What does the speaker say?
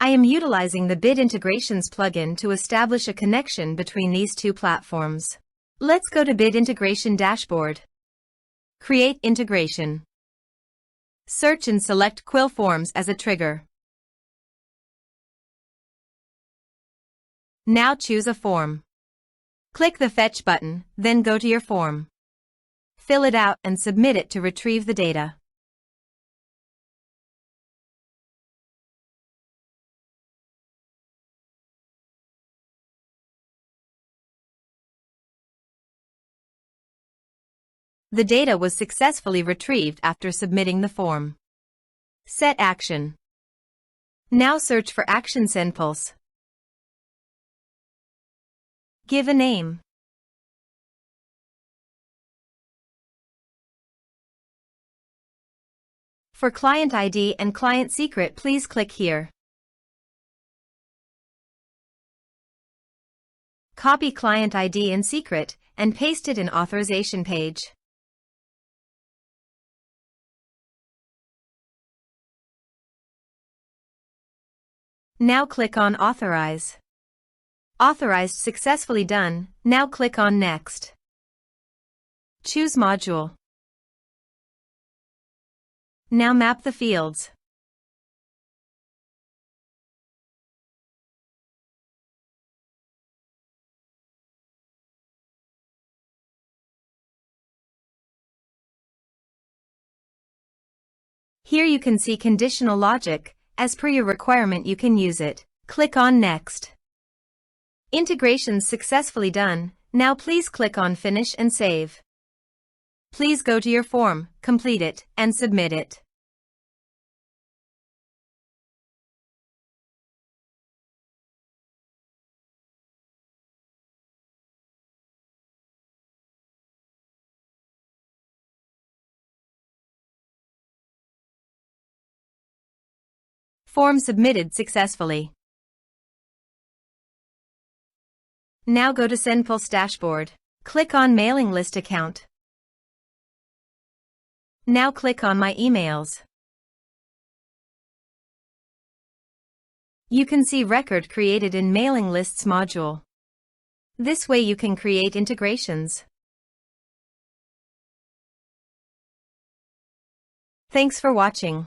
I am utilizing the Bid Integrations plugin to establish a connection between these two platforms. Let's go to Bid Integration Dashboard. Create integration. Search and select Quill Forms as a trigger. Now choose a form. Click the Fetch button, then go to your form. Fill it out and submit it to retrieve the data. The data was successfully retrieved after submitting the form. Set action. Now search for Action SendPulse. Give a name. For client ID and client secret, please click here. Copy client ID and secret and paste it in authorization page. Now click on Authorize. Authorized successfully done. Now click on Next. Choose Module. Now map the fields. Here you can see conditional logic. As per your requirement, you can use it. Click on Next. Integrations successfully done. Now please click on Finish and Save. Please go to your form, complete it, and submit it. Form submitted successfully. Now go to SendPulse dashboard. Click on Mailing List Account. Now click on My Emails. You can see record created in Mailing Lists module. This way you can create integrations. Thanks for watching.